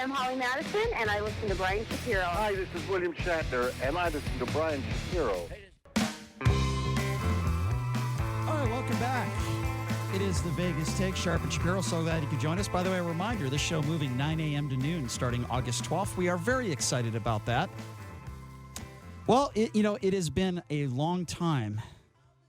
I'm Holly Madison, and I listen to Brian Shapiro. Hi, this is William Shatner, and I listen to Brian Shapiro. All right, welcome back. It is the Vegas Take, Sharp and Shapiro. So glad you could join us. By the way, a reminder, this show moving 9 a.m. to noon starting August 12th. We are very excited about that. Well, it has been a long time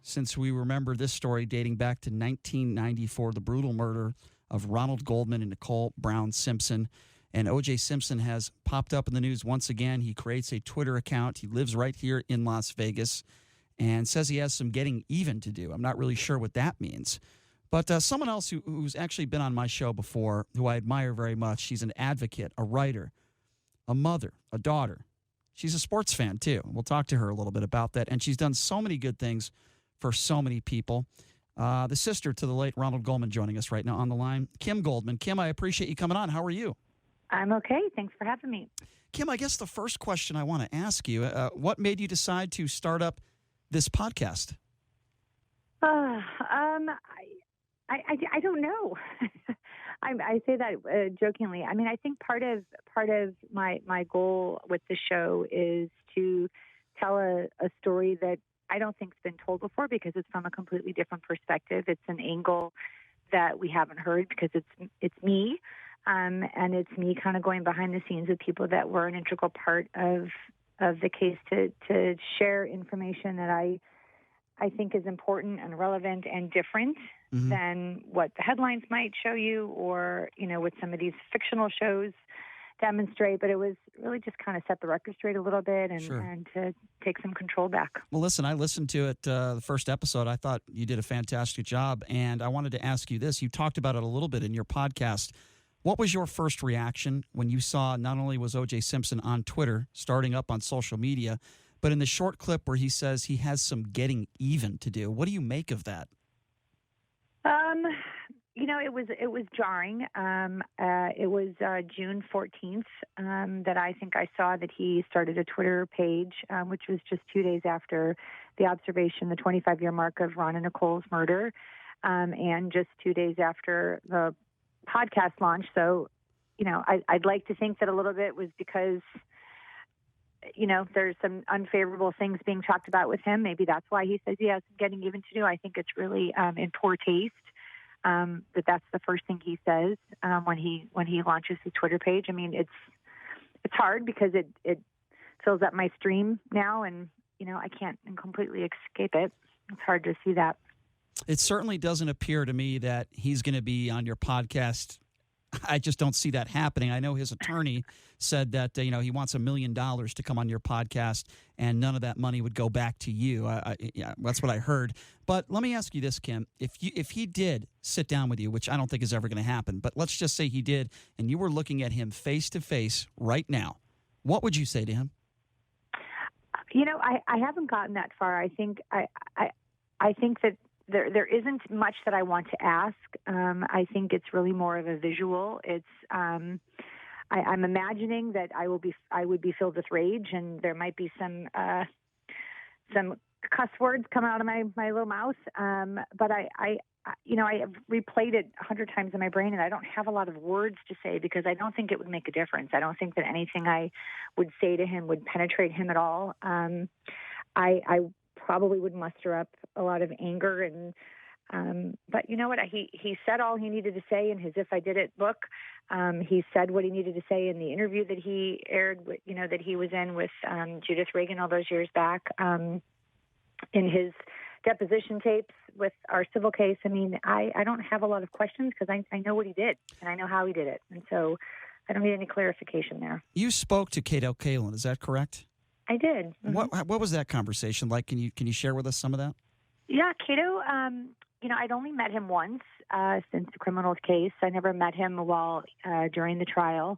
since we remember this story dating back to 1994, the brutal murder of Ronald Goldman and Nicole Brown Simpson. And O.J. Simpson has popped up in the news once again. He creates a Twitter account. He lives right here in Las Vegas and says he has some getting even to do. I'm not really sure what that means. But someone else who's actually been on my show before, who I admire very much, she's an advocate, a writer, a mother, a daughter. She's a sports fan, too. We'll talk to her a little bit about that. And she's done so many good things for so many people. The sister to the late Ronald Goldman joining us right now on the line, Kim Goldman. Kim, I appreciate you coming on. How are you? I'm okay. Thanks for having me. Kim, I guess the first question I want to ask you, what made you decide to start up this podcast? I don't know. I say that jokingly. I mean, I think part of my goal with the show is to tell a story that I don't think's been told before because it's from a completely different perspective. It's an angle that we haven't heard because it's me, and it's me kind of going behind the scenes with people that were an integral part of the case to share information that I think is important and relevant and different than what the headlines might show you or, what some of these fictional shows demonstrate. But it was really just kind of set the record straight a little bit and to take some control back. Well, listen, I listened to it, the first episode. I thought you did a fantastic job. And I wanted to ask you this. You talked about it a little bit in your podcast. What was your first reaction when you saw not only was O.J. Simpson on Twitter starting up on social media, but in the short clip where he says he has some getting even to do? What do you make of that? It was jarring. It was June 14th that I think I saw that he started a Twitter page, which was just 2 days after the observation, the 25-year mark of Ron and Nicole's murder, and just 2 days after the podcast launch. So, I'd like to think that a little bit was because there's some unfavorable things being talked about with him. Maybe that's why he says he has some getting even to do. I think it's really in poor taste that's the first thing he says when he launches his Twitter page. I mean, it's hard because it fills up my stream now, and I can't completely escape it. It's hard to see that. It certainly doesn't appear to me that he's going to be on your podcast. I just don't see that happening. I know his attorney said that he wants $1 million to come on your podcast, and none of that money would go back to you. Yeah, that's what I heard. But let me ask you this, Kim: if he did sit down with you, which I don't think is ever going to happen, but let's just say he did, and you were looking at him face to face right now, what would you say to him? I haven't gotten that far. I think I think that there isn't much that I want to ask. I think it's really more of a visual. It's I'm imagining that I would be filled with rage, and there might be some cuss words come out of my little mouth. But I have replayed it 100 times in my brain, and I don't have a lot of words to say because I don't think it would make a difference. I don't think that anything I would say to him would penetrate him at all. I probably would muster up a lot of anger, and but you know what? He said all he needed to say in his "If I Did It" book. He said what he needed to say in the interview that he aired, that he was in with Judith Reagan all those years back. In his deposition tapes with our civil case. I mean, I don't have a lot of questions because I know what he did and I know how he did it, and so I don't need any clarification there. You spoke to KDWN, is that correct? I did. Mm-hmm. What was that conversation like? Can you share with us some of that? Yeah, Cato, I'd only met him once since the criminal case. I never met him during the trial.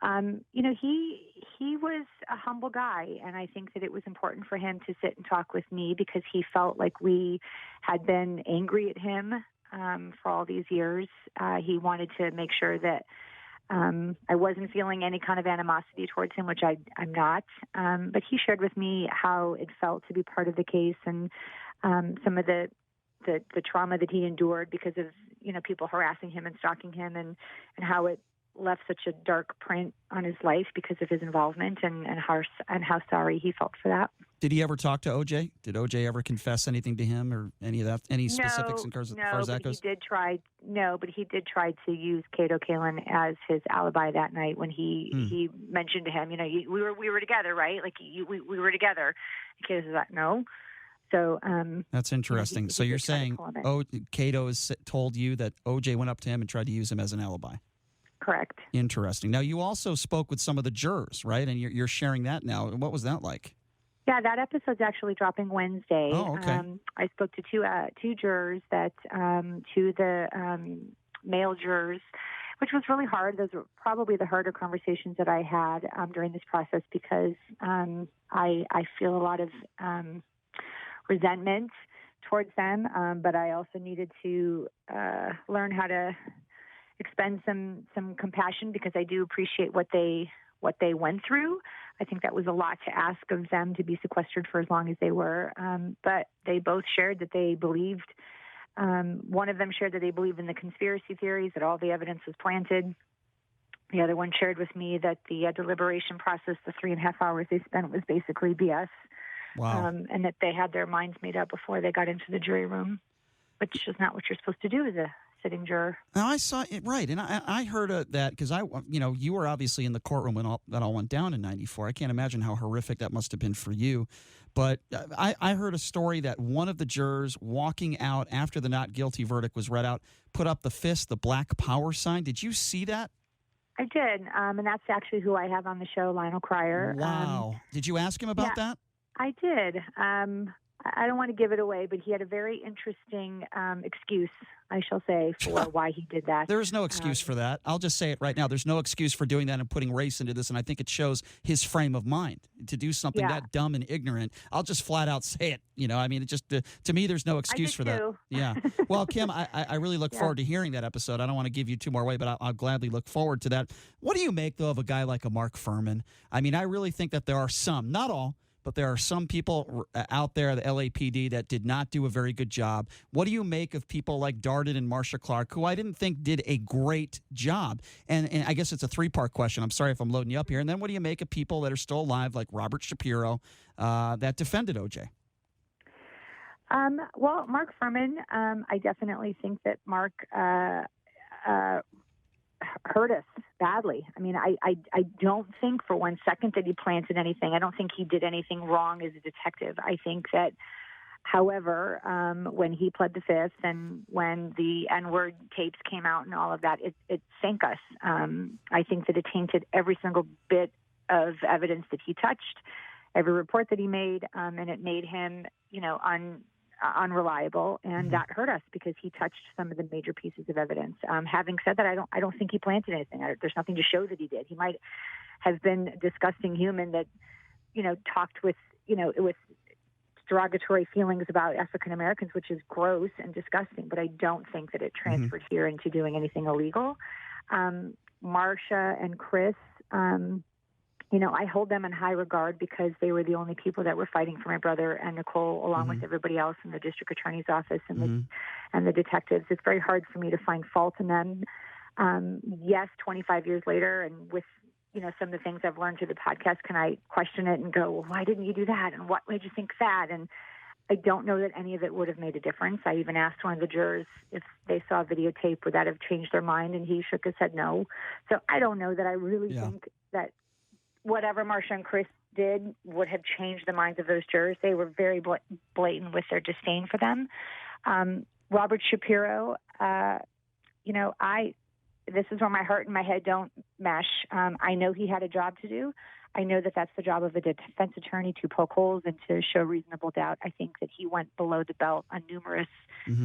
He was a humble guy, and I think that it was important for him to sit and talk with me because he felt like we had been angry at him for all these years. He wanted to make sure that I wasn't feeling any kind of animosity towards him, which I'm not. But he shared with me how it felt to be part of the case and some of the trauma that he endured because of people harassing him and stalking him, and how it left such a dark print on his life because of his involvement and how sorry he felt for that. Did he ever talk to O.J.? Did O.J. ever confess anything to him or any of that? Any specifics as far as that goes? He did try to use Cato Kalin as his alibi that night when he mentioned to him, we were together, right? Like we were together. Cato was like, no. So that's interesting. So you're saying Cato has told you that O.J. went up to him and tried to use him as an alibi? Correct. Interesting. Now, you also spoke with some of the jurors, right? And you're sharing that now. What was that like? Yeah, that episode's actually dropping Wednesday. Oh, okay. I spoke to two jurors, male jurors, which was really hard. Those were probably the harder conversations that I had during this process because I feel a lot of resentment towards them, but I also needed to learn how to expend some compassion because I do appreciate what they went through. I think that was a lot to ask of them to be sequestered for as long as they were. But they both shared that they believed. One of them shared that they believed in the conspiracy theories, that all the evidence was planted. The other one shared with me that the deliberation process, the 3.5 hours they spent, was basically BS. Wow. And that they had their minds made up before they got into the jury room, which is not what you're supposed to do as a sitting juror. Now, I saw it, right, and I heard that because you were obviously in the courtroom when that all went down in '94. I can't imagine how horrific that must have been for you. But I heard a story that one of the jurors walking out after the not guilty verdict was read out put up the fist, the Black Power sign. Did you see that? I did, and that's actually who I have on the show, Lionel Cryer. Wow. Did you ask him about that? I did. I don't want to give it away, but he had a very interesting excuse, I shall say, for why he did that. There is no excuse for that. I'll just say it right now. There's no excuse for doing that and putting race into this, and I think it shows his frame of mind to do something that dumb and ignorant. I'll just flat out say it. It just to me, there's no excuse for that. Yeah. Well, Kim, I really look forward to hearing that episode. I don't want to give you two more away, but I'll gladly look forward to that. What do you make, though, of a guy like a Mark Furman? I mean, I really think that there are some, not all, but there are some people out there, the LAPD, that did not do a very good job. What do you make of people like Darden and Marcia Clark, who I didn't think did a great job? And I guess it's a three-part question. I'm sorry if I'm loading you up here. And then what do you make of people that are still alive, like Robert Shapiro, that defended O.J.? Well, Mark Furman, I definitely think that Mark hurt us badly. I mean, I don't think for one second that he planted anything. I don't think he did anything wrong as a detective. I think that, however, when he pled the fifth and when the N-word tapes came out and all of that, it sank us. I think that it tainted every single bit of evidence that he touched, every report that he made, and it made him, unreliable, and that hurt us because he touched some of the major pieces of evidence. Having said that, I don't think he planted anything. There's nothing to show that he did. He might have been a disgusting human that, talked with derogatory feelings about African Americans, which is gross and disgusting. But I don't think that it transferred here into doing anything illegal. Marcia and Chris. I hold them in high regard because they were the only people that were fighting for my brother and Nicole, along with everybody else in the district attorney's office and the detectives. It's very hard for me to find fault in them. Yes, 25 years later, and with some of the things I've learned through the podcast, can I question it and go, well, why didn't you do that? And what made you think that? And I don't know that any of it would have made a difference. I even asked one of the jurors if they saw a videotape, would that have changed their mind? And he shook his head no. So I don't know that I really think that whatever Marcia and Chris did would have changed the minds of those jurors. They were very blatant with their disdain for them. Robert Shapiro, this is where my heart and my head don't mesh. I know he had a job to do. I know that that's the job of a defense attorney, to poke holes and to show reasonable doubt. I think that he went below the belt on numerous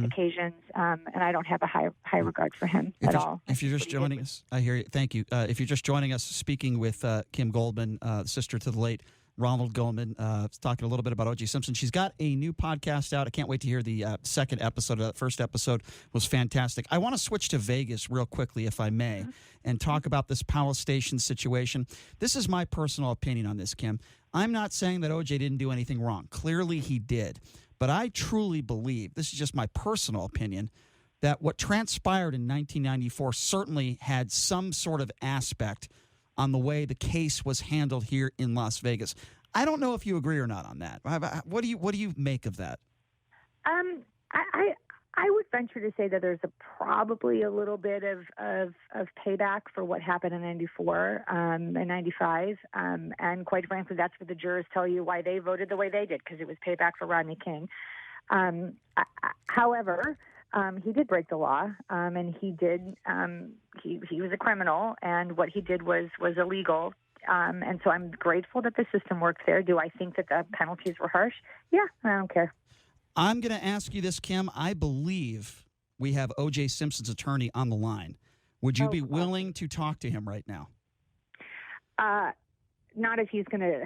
occasions, and I don't have a high regard for him at all. If you're just joining us, I hear you. Thank you. If you're just joining us, speaking with Kim Goldman, sister to the late Ronald Goldman, talking a little bit about O.J. Simpson. She's got a new podcast out. I can't wait to hear the second episode. That first episode was fantastic. I want to switch to Vegas real quickly, if I may, and talk about this Palace Station situation. This is my personal opinion on this, Kim. I'm not saying that O.J. didn't do anything wrong. Clearly he did. But I truly believe, this is just my personal opinion, that what transpired in 1994 certainly had some sort of aspect on the way the case was handled here in Las Vegas. I don't know if you agree or not on that. What do you make of that? I would venture to say that there's probably a little bit of payback for what happened in 94 and 95. And quite frankly, that's what the jurors tell you why they voted the way they did, because it was payback for Rodney King. However, he did break the law, and he was a criminal, and what he did was illegal. And so I'm grateful that the system works there. Do I think that the penalties were harsh? Yeah, I don't care. I'm going to ask you this, Kim. I believe we have O.J. Simpson's attorney on the line. Would you be willing to talk to him right now? Not if he's going to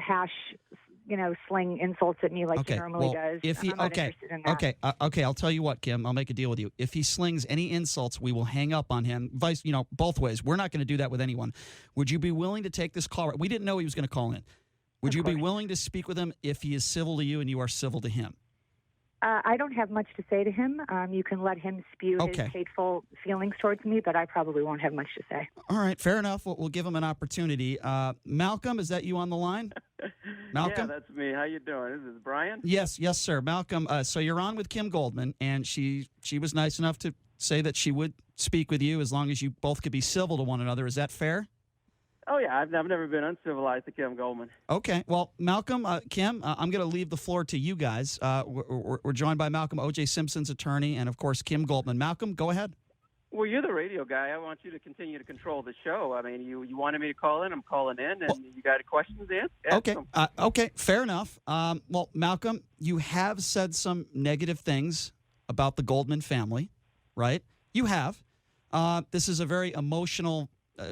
sling insults at me like he normally does. If he, I'm not interested in that. Okay. I'll tell you what, Kim. I'll make a deal with you. If he slings any insults, we will hang up on him. Both ways. We're not going to do that with anyone. Would you be willing to take this call? We didn't know he was going to call in. Would you be willing to speak with him if he is civil to you and you are civil to him? I don't have much to say to him. You can let him spew his hateful feelings towards me, but I probably won't have much to say. All right, fair enough. We'll give him an opportunity. Malcolm, is that you on the line? Malcolm? Yeah, that's me. How you doing? This is Brian? Yes, sir. Malcolm, so you're on with Kim Goldman, and she was nice enough to say that she would speak with you as long as you both could be civil to one another. Is that fair? Oh, yeah. I've never been uncivilized to Kim Goldman. Okay. Well, Malcolm, Kim, I'm going to leave the floor to you guys. We're joined by Malcolm, O.J. Simpson's attorney, and, of course, Kim Goldman. Malcolm, go ahead. Well, you're the radio guy. I want you to continue to control the show. I mean, you wanted me to call in. I'm calling in, and you got questions to ask okay. them. Okay, fair enough. Well, Malcolm, you have said some negative things about the Goldman family, right? You have. This is a very emotional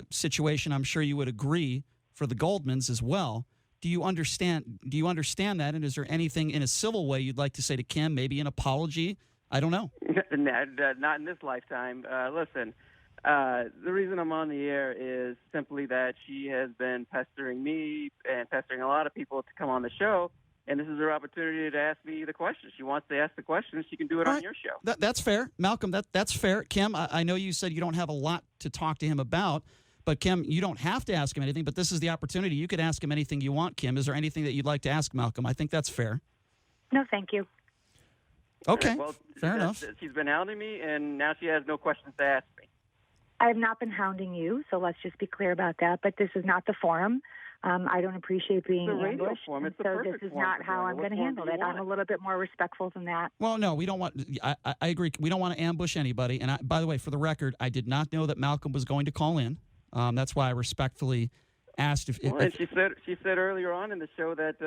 situation. I'm sure you would agree for the Goldmans as well. Do you understand that? And is there anything in a civil way you'd like to say to Kim? Maybe an apology? I don't know. Not in this lifetime. Listen, the reason I'm on the air is simply that she has been pestering me and pestering a lot of people to come on the show. And this is her opportunity to ask me the questions. She wants to ask the questions. She can do it on your show. That's fair. Malcolm, that's fair. Kim, I know you said you don't have a lot to talk to him about, but Kim, you don't have to ask him anything, but this is the opportunity. You could ask him anything you want, Kim. Is there anything that you'd like to ask Malcolm? I think that's fair. No, thank you. Okay, well, fair enough. She's been hounding me, and now she has no questions to ask me. I have not been hounding you, so let's just be clear about that. But this is not the forum. I don't appreciate being ambushed, so this is not how I'm going to handle it. I'm a little bit more respectful than that. Well, no, we don't want. I agree. We don't want to ambush anybody. And by the way, for the record, I did not know that Malcolm was going to call in. That's why I respectfully asked if. And she said earlier on in the show that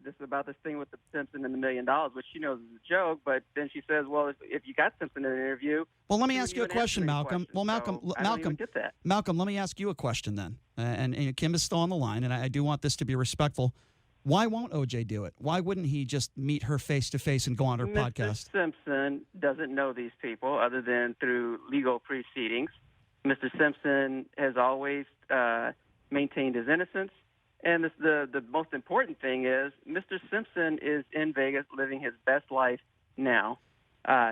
this about this thing with the Simpson and the $1 million, which she knows is a joke. But then she says, well, if you got Simpson in an interview. Well, let me ask you a question, Malcolm. Well, Malcolm, Malcolm, let me ask you a question then. And Kim is still on the line, and I do want this to be respectful. Why won't O.J. do it? Why wouldn't he just meet her face-to-face and go on her podcast? Mr. Simpson doesn't know these people other than through legal proceedings. Mr. Simpson has always maintained his innocence. And the most important thing is Mr. Simpson is in Vegas living his best life now.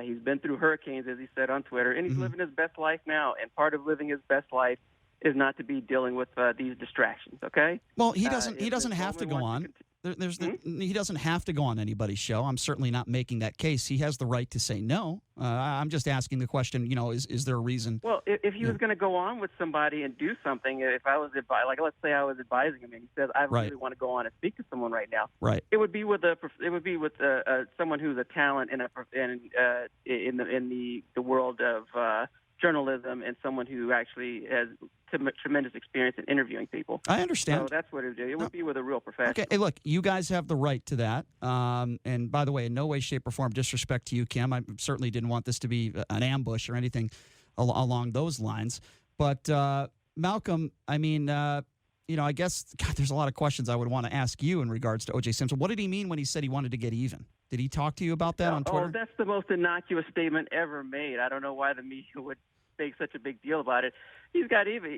He's been through hurricanes, as he said on Twitter, and he's living his best life now. And part of living his best life is not to be dealing with these distractions. Okay. Well, he doesn't have to go on. He doesn't have to go on anybody's show. I'm certainly not making that case. He has the right to say no. I'm just asking the question. Is there a reason? Well, if he was going to go on with somebody and do something, if I was let's say I was advising him, and he says I really want to go on and speak to someone right now. Right. It would be with someone who's a talent in the world of journalism, and someone who actually has tremendous experience in interviewing people. I understand. So that's what it would do. It would be with a real professional. Okay, hey, look, you guys have the right to that. And by the way, in no way, shape, or form disrespect to you, Kim. I certainly didn't want this to be an ambush or anything along those lines. But Malcolm, I mean, I guess there's a lot of questions I would want to ask you in regards to O.J. Simpson. What did he mean when he said he wanted to get even? Did he talk to you about that on Twitter? Oh, that's the most innocuous statement ever made. I don't know why the media would make such a big deal about it. He's got even.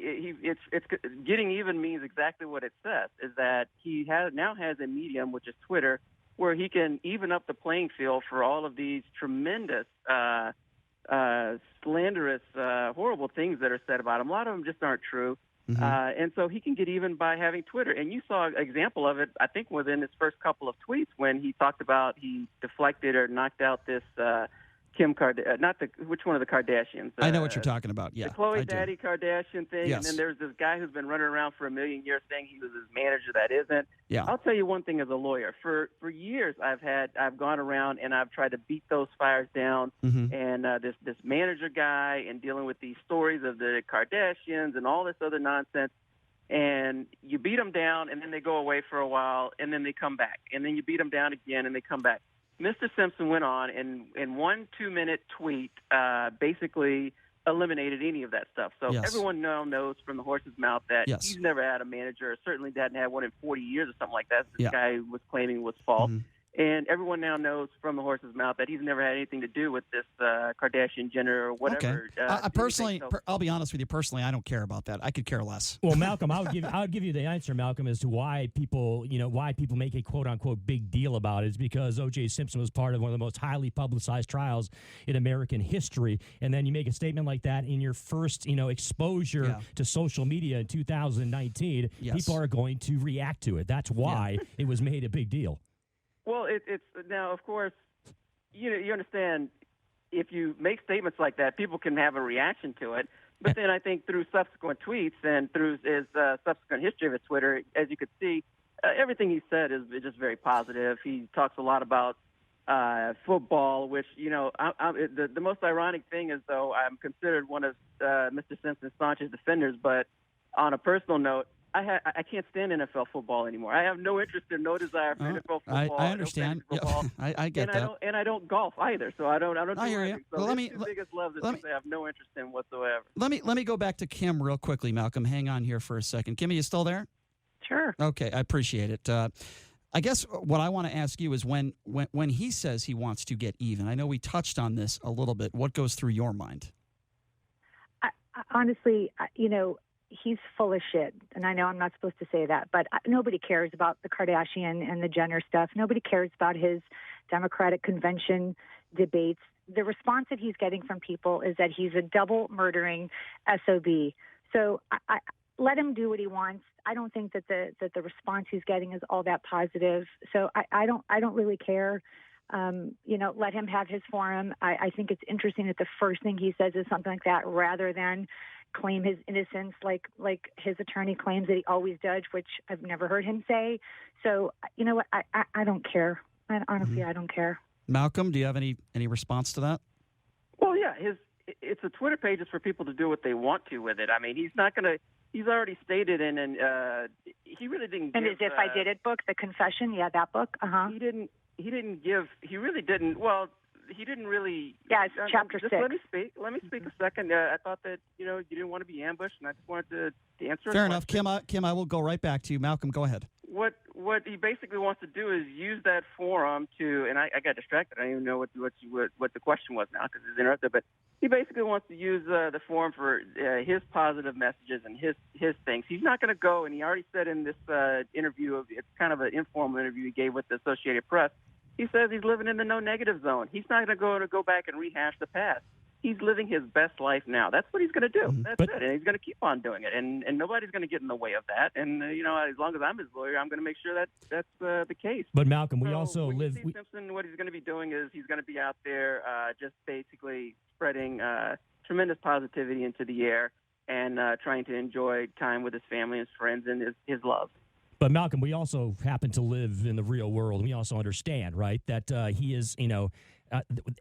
It's getting even means exactly what it says. Is that he now has a medium, which is Twitter, where he can even up the playing field for all of these tremendous slanderous, horrible things that are said about him. A lot of them just aren't true. Mm-hmm. And so he can get even by having Twitter. And you saw an example of it, I think, within his first couple of tweets when he talked about he deflected or knocked out this Kim Kardashian, which one of the Kardashians? I know what you're talking about. Yeah, the Khloe Daddy Kardashian thing. Yes. And then there's this guy who's been running around for a million years saying he was his manager. That isn't. Yeah. I'll tell you one thing as a lawyer. For years, I've gone around and I've tried to beat those fires down. Mm-hmm. And this manager guy and dealing with these stories of the Kardashians and all this other nonsense. And you beat them down, and then they go away for a while, and then they come back. And then you beat them down again, and they come back. Mr. Simpson went on and in 1 2-minute tweet basically eliminated any of that stuff. So Yes. everyone now knows from the horse's mouth that Yes. he's never had a manager, or certainly hadn't had one in 40 years or something like that. This Yeah. guy was claiming was false. Mm-hmm. And everyone now knows from the horse's mouth that he's never had anything to do with this Kardashian Jenner or whatever. Okay. I personally, I'll be honest with you. Personally, I don't care about that. I could care less. Well, Malcolm, I would give you the answer, Malcolm, as to why people make a quote unquote big deal about it is because O.J. Simpson was part of one of the most highly publicized trials in American history, and then you make a statement like that in your first exposure to social media in 2019. Yes. People are going to react to it. That's why it was made a big deal. Well, it's now, of course, you understand if you make statements like that, people can have a reaction to it. But then I think through subsequent tweets and through his subsequent history of his Twitter, as you could see, everything he said is just very positive. He talks a lot about football, which, the most ironic thing is, though, I'm considered one of Mr. Simpson's staunchest defenders. But on a personal note, I can't stand NFL football anymore. I have no interest and no desire for NFL football. I understand. Football. Yeah, I get that. I don't golf either, so I don't. I hear you. So well, the biggest love that I have no interest in whatsoever. Let me go back to Kim real quickly, Malcolm. Hang on here for a second. Kim, are you still there? Sure. Okay, I appreciate it. I guess what I want to ask you is when he says he wants to get even. I know we touched on this a little bit. What goes through your mind? Honestly, he's full of shit. And I know I'm not supposed to say that, but nobody cares about the Kardashian and the Jenner stuff. Nobody cares about his Democratic convention debates. The response that he's getting from people is that he's a double murdering SOB. So I let him do what he wants. I don't think that the response he's getting is all that positive. So I don't really care. Let him have his forum. I think it's interesting that the first thing he says is something like that rather than claim his innocence like his attorney claims that he always does, which I've never heard him say. So, you know what? I don't care. Honestly, I don't care. Malcolm, do you have any response to that? Well, yeah, it's a Twitter page is for people to do what they want to with it. I mean, he's not going to. He's already stated and he really didn't. And give, as if I did it book, the confession, that book. He didn't. He didn't give. He really didn't. Well, he didn't really. Yeah, it's chapter 6. Let me speak. Let me speak a second. I thought that you didn't want to be ambushed, and I just wanted to answer. Fair enough, Kim. I will go right back to you. Malcolm, go ahead. What he basically wants to do is use that forum to, and I got distracted. I don't even know what the question was now because it's interrupted. But he basically wants to use the forum for his positive messages and his things. He's not going to go, and he already said in this interview, it's kind of an informal interview he gave with the Associated Press. He says he's living in the no negative zone. He's not going to go back and rehash the past. He's living his best life now. That's what he's going to do. That's it. And he's going to keep on doing it. And nobody's going to get in the way of that. And, as long as I'm his lawyer, I'm going to make sure that's the case. But, Malcolm, we so also when live... You see Simpson, what he's going to be doing is he's going to be out there just basically spreading tremendous positivity into the air and trying to enjoy time with his family, his friends, and his love. But, Malcolm, we also happen to live in the real world. We also understand, right, that he is,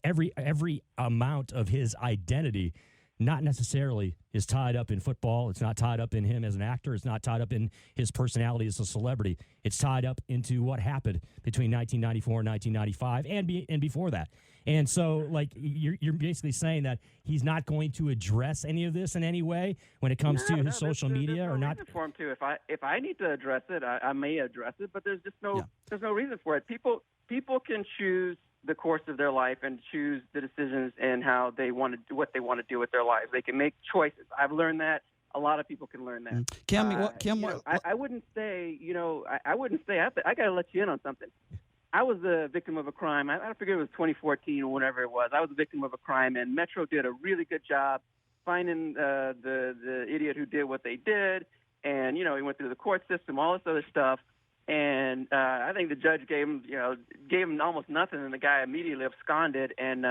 every amount of his identity not necessarily is tied up in football. It's not tied up in him as an actor. It's not tied up in his personality as a celebrity. It's tied up into what happened between 1994 and 1995 and before that. And so, you're basically saying that he's not going to address any of this in any way when it comes to his social media, there's or no not. Reason for him to. If I need to address it, I may address it. But there's just there's no reason for it. People can choose the course of their life and choose the decisions and how they want to do what they want to do with their lives. They can make choices. I've learned that. A lot of people can learn that. Kim, I wouldn't say. I wouldn't say. I got to let you in on something. I was the victim of a crime. I forget it was 2014 or whatever it was. I was a victim of a crime, and Metro did a really good job finding the idiot who did what they did. And, he went through the court system, all this other stuff. And I think the judge gave him almost nothing, and the guy immediately absconded and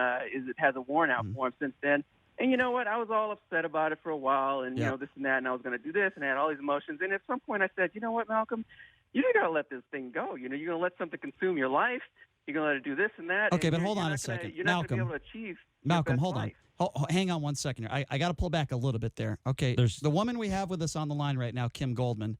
has a warrant out for him since then. And you know what? I was all upset about it for a while, and, this and that, and I was going to do this, and I had all these emotions. And at some point I said, you know what, Malcolm? You just got to let this thing go. You're going to let something consume your life. You're going to let it do this and that. Okay, and but hold on a second. You're not going to be able to achieve Malcolm, your hold best on. life. Hang on 1 second here. I got to pull back a little bit there. Okay, the woman we have with us on the line right now, Kim Goldman,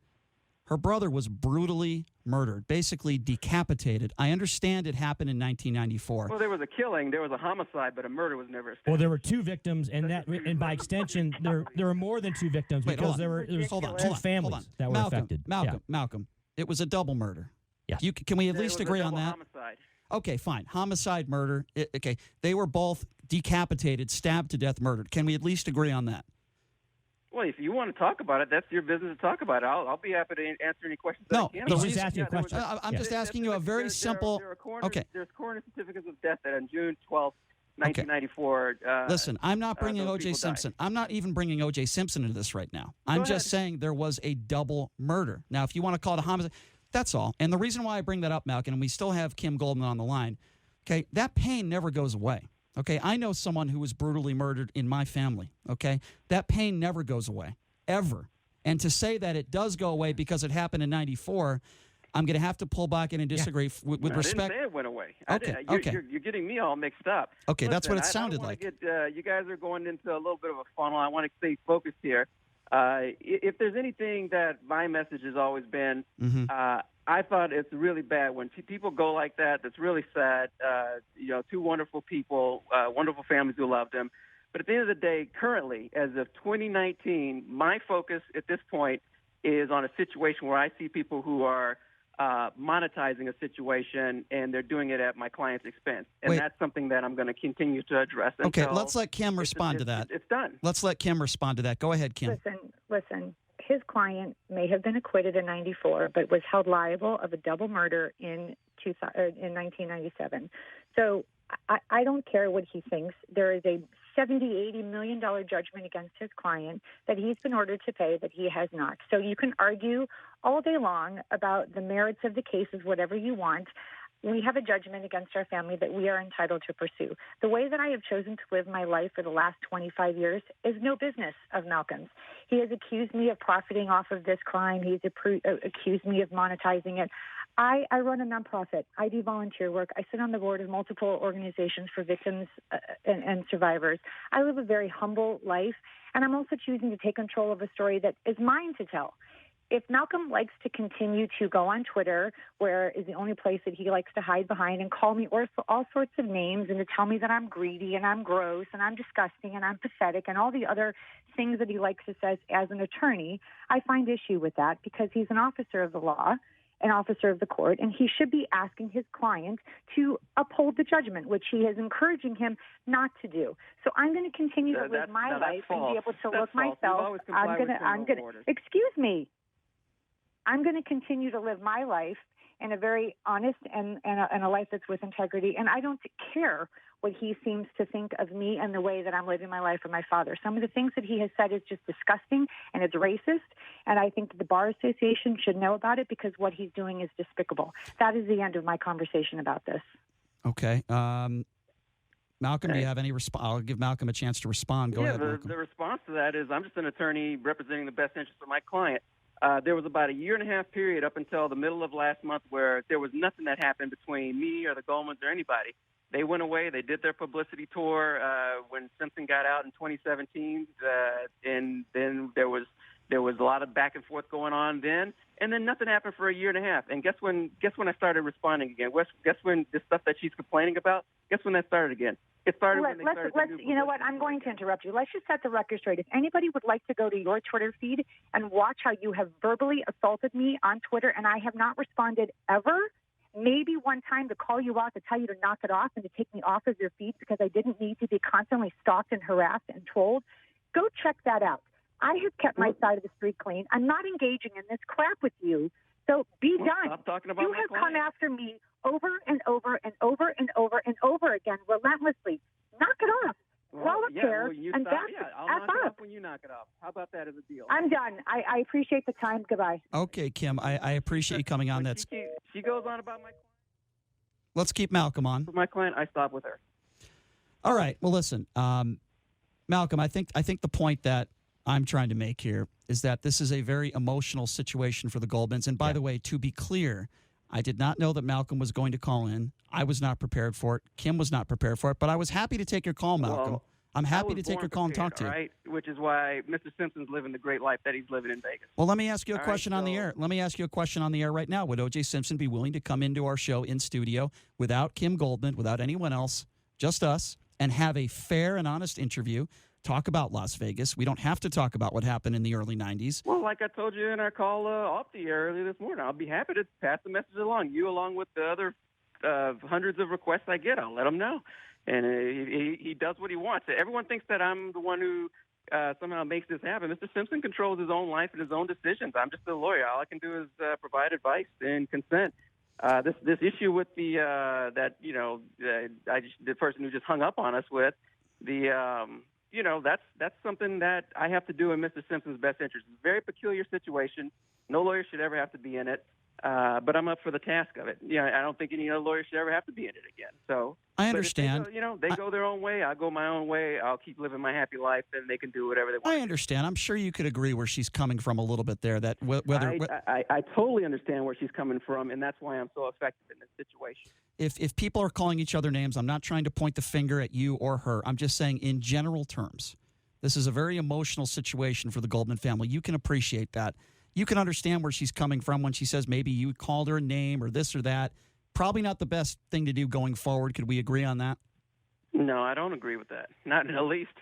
her brother was brutally murdered, basically decapitated. I understand it happened in 1994. Well, there was a killing, there was a homicide, but a murder was never established. Well, there were two victims, and by extension, there were more than two victims because there was two families that were affected. Malcolm, it was a double murder. Yes. Can we at least agree on that? Homicide. Okay, fine. Homicide, murder. Okay, they were both decapitated, stabbed to death, murdered. Can we at least agree on that? Well, if you want to talk about it, that's your business to talk about it. I'll be happy to answer any questions that I can. No, just asking a question. I'm just asking you a very simple. There's coroner certificates of death that on June 12th, 1994. Listen, I'm not bringing O.J. Simpson. I'm not even bringing O.J. Simpson into this right now. I'm just saying there was a double murder. Now, if you want to call it a homicide, that's all. And the reason why I bring that up, Malcolm, and we still have Kim Goldman on the line, okay, that pain never goes away. Okay, I know someone who was brutally murdered in my family, okay? That pain never goes away, ever. And to say that it does go away because it happened in 94, I'm going to have to pull back in and disagree with respect. I didn't say it went away. Okay. You're getting me all mixed up. Okay, Listen, that's what it sounded like. like. You guys are going into a little bit of a funnel. I want to stay focused here. If there's anything that my message has always been, I thought it's really bad when people go like that. That's really sad. Two wonderful people, wonderful families who love them. But at the end of the day, currently, as of 2019, my focus at this point is on a situation where I see people who are monetizing a situation, and they're doing it at my client's expense. And that's something that I'm going to continue to address. Okay, let's let Kim respond to that. It's done. Let's let Kim respond to that. Go ahead, Kim. Listen. His client may have been acquitted in 94, but was held liable of a double murder in 1997. So I don't care what he thinks. There is a $70-80 million judgment against his client that he's been ordered to pay that he has not. So you can argue all day long about the merits of the cases, whatever you want. We have a judgment against our family that we are entitled to pursue. The way that I have chosen to live my life for the last 25 years is no business of Malcolm's. He has accused me of profiting off of this crime. He's accused me of monetizing it. I run a nonprofit. I do volunteer work. I sit on the board of multiple organizations for victims and survivors. I live a very humble life, and I'm also choosing to take control of a story that is mine to tell. If Malcolm likes to continue to go on Twitter, where is the only place that he likes to hide behind, and call me all sorts of names and to tell me that I'm greedy and I'm gross and I'm disgusting and I'm pathetic and all the other things that he likes to say as an attorney, I find issue with that because he's an officer of the law, an officer of the court, and he should be asking his client to uphold the judgment, which he is encouraging him not to do. So I'm going to continue to live my life and be able to look myself. I'm going to excuse me. I'm going to continue to live my life in a very honest and a life that's with integrity. And I don't care what he seems to think of me and the way that I'm living my life with my father. Some of the things that he has said is just disgusting and it's racist. And I think that the Bar Association should know about it because what he's doing is despicable. That is the end of my conversation about this. Okay. Malcolm, do you have any response? I'll give Malcolm a chance to respond. Go ahead, Malcolm. The response to that is I'm just an attorney representing the best interest of my client. There was about a 1.5-year period up until the middle of last month where there was nothing that happened between me or the Goldmans or anybody. They went away. They did their publicity tour when Simpson got out in 2017, and then there was a lot of back and forth going on then, and then nothing happened for a 1.5 years. And guess when I started responding again? Guess when the stuff that she's complaining about? Guess when that started again? It started when they started. You know what? I'm going to interrupt you. Let's just set the record straight. If anybody would like to go to your Twitter feed and watch how you have verbally assaulted me on Twitter, and I have not responded ever, maybe one time to call you out to tell you to knock it off and to take me off of your feed because I didn't need to be constantly stalked and harassed and trolled, go check that out. I have kept my side of the street clean. I'm not engaging in this crap with you So be Well, done. stop talking about You my have client. come after me over and over and over and over and over again, relentlessly. Knock it off. Grow up there you and stop. back Yeah, I'll F knock it up. off when you knock it off. How about that as a deal? I'm done. I appreciate the time. Goodbye. Okay, Kim, I appreciate you coming on. When That's she goes on about Let's keep Malcolm on. my client, I stop with her. All right. Well, listen, Malcolm, I think the point that I'm trying to make here is that this is a very emotional situation for the Goldmans. And by the way, to be clear, I did not know that Malcolm was going to call in. I was not prepared for it. Kim was not prepared for it. But I was happy to take your call, Malcolm. Well, I'm happy I to was take born your call and talk prepared, to you. all right? Which is why Mr. Simpson's living the great life that he's living in Vegas. Well, let me ask you a All question right, on the so- air. Let me ask you a question on the air right now. Would O.J. Simpson be willing to come into our show in studio without Kim Goldman, without anyone else, just us, and have a fair and honest interview, talk about Las Vegas? We don't have to talk about what happened in the early 90s. Well, like I told you in our call off the air earlier this morning, I'll be happy to pass the message along. You, along with the other hundreds of requests I get, I'll let him know. And he does what he wants. Everyone thinks that I'm the one who somehow makes this happen. Mr. Simpson controls his own life and his own decisions. I'm just a lawyer. All I can do is provide advice and consent. This issue with the person who just hung up on us with that's something that I have to do in Mr. Simpson's best interest. It's a very peculiar situation. No lawyer should ever have to be in it. But I'm up for the task of it. I don't think any other lawyer should ever have to be in it again. So I understand. But if they go their own way. I'll go my own way. I'll keep living my happy life, and they can do whatever they want. I understand. I'm sure you could agree where she's coming from a little bit there. That whether I totally understand where she's coming from, and that's why I'm so effective in this situation. if people are calling each other names, I'm not trying to point the finger at you or her. I'm just saying in general terms, this is a very emotional situation for the Goldman family. You can appreciate that. You can understand where she's coming from when she says maybe you called her a name or this or that. Probably not the best thing to do going forward. Could we agree on that? No, I don't agree with that. Not in the least.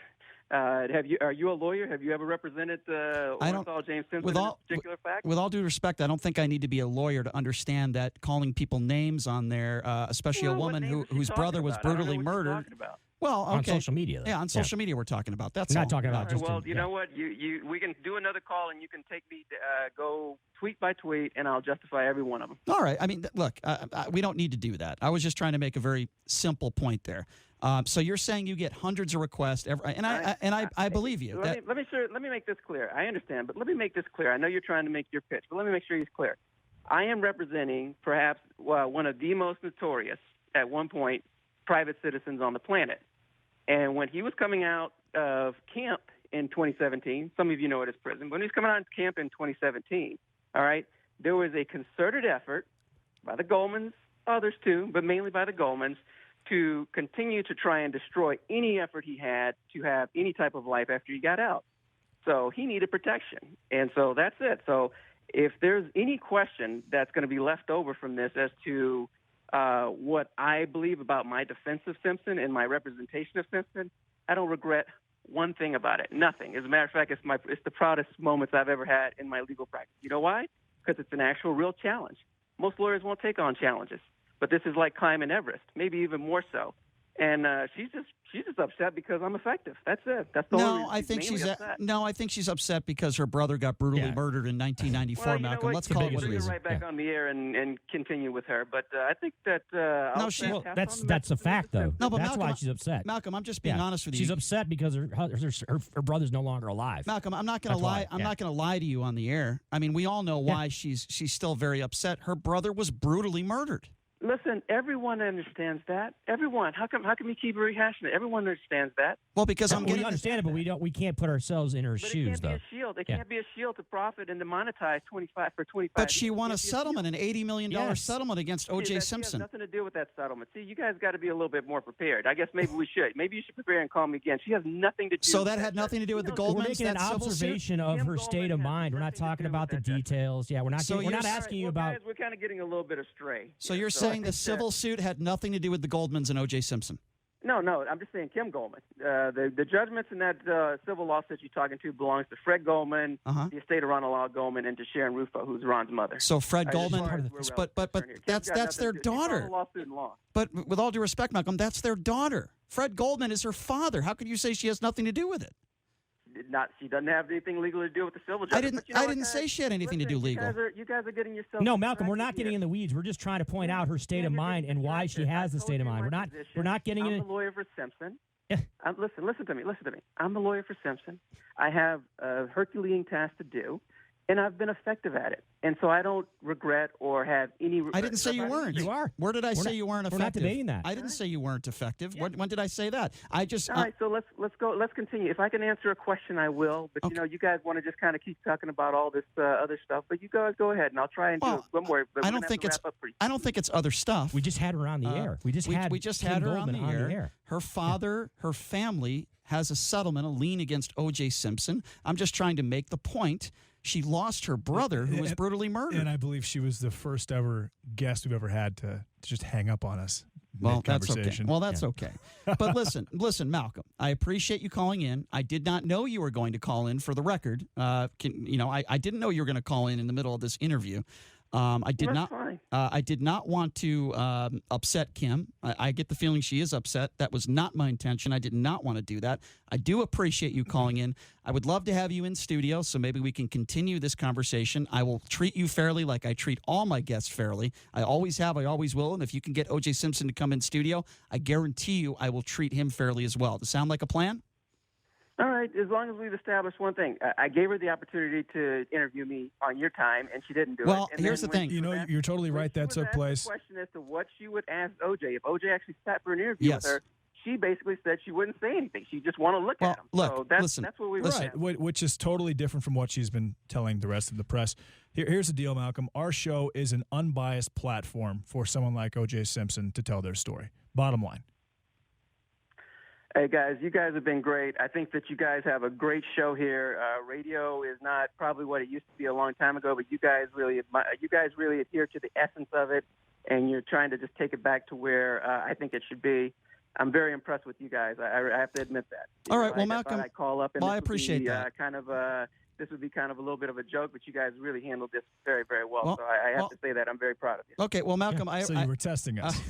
Are you a lawyer? Have you ever represented Orenthal James Simpson in this particular fact? With all due respect, I don't think I need to be a lawyer to understand that calling people names on there, especially a woman whose brother was brutally murdered. Well, okay. On social media. Yeah, on social media we're talking about. That's We're all. not talking about All right, just. well, you know what? We can do another call, and you can take me go tweet by tweet, and I'll justify every one of them. All right. I mean, look, we don't need to do that. I was just trying to make a very simple point there. So you're saying you get hundreds of requests, I believe you. Let me make this clear. I understand, but let me make this clear. I know you're trying to make your pitch, but let me make sure he's clear. I am representing perhaps one of the most notorious, at one point, private citizens on the planet. And when he was coming out of camp in 2017, some of you know it as prison, when he was coming out of camp in 2017, all right, there was a concerted effort by the Goldmans, others too, but mainly by the Goldmans, to continue to try and destroy any effort he had to have any type of life after he got out. So he needed protection. And so that's it. So if there's any question that's going to be left over from this as to what I believe about my defense of Simpson and my representation of Simpson, I don't regret one thing about it. Nothing. As a matter of fact, it's the proudest moments I've ever had in my legal practice. You know why? Because it's an actual real challenge. Most lawyers won't take on challenges, but this is like climbing Everest, maybe even more so. And she's just upset because I'm effective. That's it. That's the only reason. I think she's upset because her brother got brutally murdered in 1994. Well, Malcolm, let's call it what it is. Right back on the air and continue with her. But I think that that's a fact though. No, but that's Malcolm, why she's upset. Malcolm, I'm just being honest with you. She's upset because her brother's no longer alive. Malcolm, I'm not going to lie. I'm not going to lie to you on the air. I mean, we all know why she's still very upset. Her brother was brutally murdered. Listen, everyone understands that. Everyone. How come you keep rehashing it? Everyone understands that. Well, because we understand it, but we can't put ourselves in her shoes, though. It can't be a shield. It can't be a shield to profit and to monetize 25. But she won a settlement, an $80 million settlement against O.J. Simpson. Has nothing to do with that settlement. See, you guys got to be a little bit more prepared. I guess maybe we should. Maybe you should prepare and call me again. She has nothing to do. So that had nothing to do with the Goldmans. We're making an observation of her state of mind. We're not talking about the details. Yeah, we're not asking you about. Guys, we're kind of getting a little bit astray. So you're saying the civil suit had nothing to do with the Goldmans and O.J. Simpson? No, I'm just saying Kim Goldman. The judgments in that civil lawsuit you're talking to belongs to Fred Goldman, the estate of Ronald Goldman, and to Sharon Rufo, who's Ron's mother. So Fred Goldman, but that's their daughter. But with all due respect, Malcolm, that's their daughter. Fred Goldman is her father. How could you say she has nothing to do with it? She doesn't have anything legal to do with the civil justice. I didn't say she had anything to do legal. You guys are getting yourself. No, Malcolm, we're not getting in the weeds. We're just trying to point out her state of mind and why she has the state of mind. We're not getting in. I'm the lawyer for Simpson. Yeah. Listen to me. I'm the lawyer for Simpson. I have a Herculean task to do, and I've been effective at it. And so I don't regret or have any regret. I didn't say you weren't. You are. Where did I say you weren't effective? We're not debating that. I didn't say you weren't effective. Yeah. When did I say that? I just. All right, so let's go. Let's continue. If I can answer a question, I will. But okay. You guys want to just kind of keep talking about all this other stuff. But you guys go ahead, and I'll try and do it. Don't worry. I don't think it's other stuff. We just had her on the air. We just had her on the air. Her father, her family has a settlement, a lien against O.J. Simpson. I'm just trying to make the point. She lost her brother, who was brutally murdered. And I believe she was the first ever guest we've ever had to just hang up on us. Well, that's okay. Well, that's okay. But listen, Malcolm, I appreciate you calling in. I did not know you were going to call in, for the record. I didn't know you were going to call in the middle of this interview. I did not want to upset Kim. I get the feeling she is upset. That was not my intention. I did not want to do that. I do appreciate you calling in. I would love to have you in studio, so maybe we can continue this conversation. I will treat you fairly, like I treat all my guests fairly. I always have. I always will. And if you can get O.J. Simpson to come in studio, I guarantee you I will treat him fairly as well. Does that sound like a plan? All right, as long as we've established one thing. I gave her the opportunity to interview me on your time, and she didn't do it. Well, here's the thing. You're totally right. That took place. The question as to what she would ask O.J. If O.J. actually sat for an interview with her, she basically said she wouldn't say anything. She just want to look at him. Look, so that's what we were right, which is totally different from what she's been telling the rest of the press. Here's the deal, Malcolm. Our show is an unbiased platform for someone like O.J. Simpson to tell their story. Bottom line. Hey, guys, you guys have been great. I think that you guys have a great show here. Radio is not probably what it used to be a long time ago, but you guys really adhere to the essence of it, and you're trying to just take it back to where I think it should be. I'm very impressed with you guys. I have to admit that. All right, well, Malcolm, I call up and I appreciate that. This would be kind of a little bit of a joke, but you guys really handled this very, very well. So I have to say that I'm very proud of you. Okay, well, Malcolm, so you were testing us.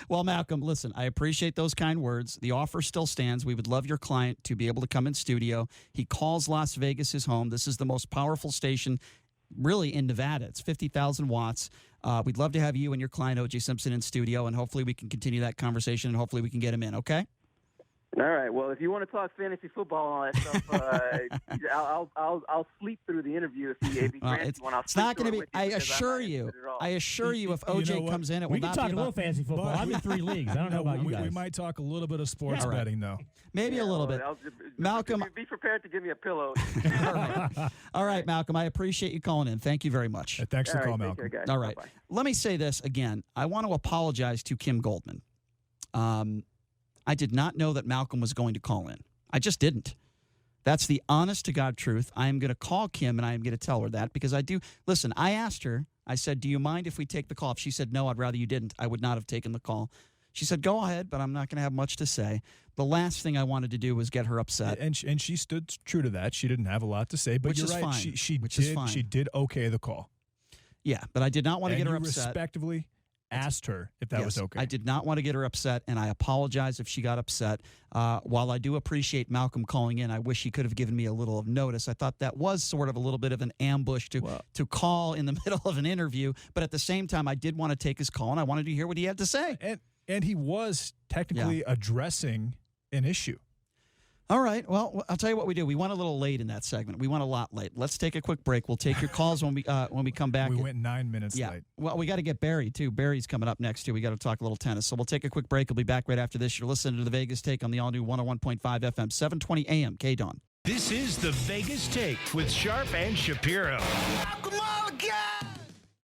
Well, Malcolm, listen, I appreciate those kind words. The offer still stands. We would love your client to be able to come in studio. He calls Las Vegas his home. This is the most powerful station really in Nevada. It's 50,000 watts. We'd love to have you and your client, O.J. Simpson, in studio, and hopefully we can continue that conversation, and hopefully we can get him in, okay? All right. Well, if you want to talk fantasy football and all that stuff, I'll sleep through the interview if he grants one. It's not going to be. I assure you, if OJ comes in, it will not be. We can talk a little fantasy football. I'm in 3 leagues. I don't know about you guys. We might talk a little bit of sports betting, though. Maybe a little bit. Malcolm, be prepared to give me a pillow. All right, Malcolm. I appreciate you calling in. Thank you very much. Thanks for the call, Malcolm. Care, all right. Bye-bye. Let me say this again. I want to apologize to Kim Goldman. I did not know that Malcolm was going to call in. I just didn't. That's the honest-to-God truth. I am going to call Kim, and I am going to tell her that because I do. Listen, I asked her. I said, do you mind if we take the call? If she said, no, I'd rather you didn't, I would not have taken the call. She said, go ahead, but I'm not going to have much to say. The last thing I wanted to do was get her upset. And she stood true to that. She didn't have a lot to say, but you're right. Fine. She did okay the call. Yeah, but I did not want to get her upset. Respectively asked her if that was okay. I did not want to get her upset, and I apologize if she got upset. While I do appreciate Malcolm calling in, I wish he could have given me a little of notice. I thought that was sort of a little bit of an ambush to call in the middle of an interview, but at the same time, I did want to take his call, and I wanted to hear what he had to say. And he was technically addressing an issue. All right. Well, I'll tell you what we do. We went a little late in that segment. We went a lot late. Let's take a quick break. We'll take your calls when we come back. We went 9 minutes late. Well, we got to get Barry, too. Barry's coming up next, too. We got to talk a little tennis. So we'll take a quick break. We'll be back right after this. You're listening to The Vegas Take on the all-new 101.5 FM, 720 AM KDWN. This is The Vegas Take with Sharp and Shapiro. Malcolm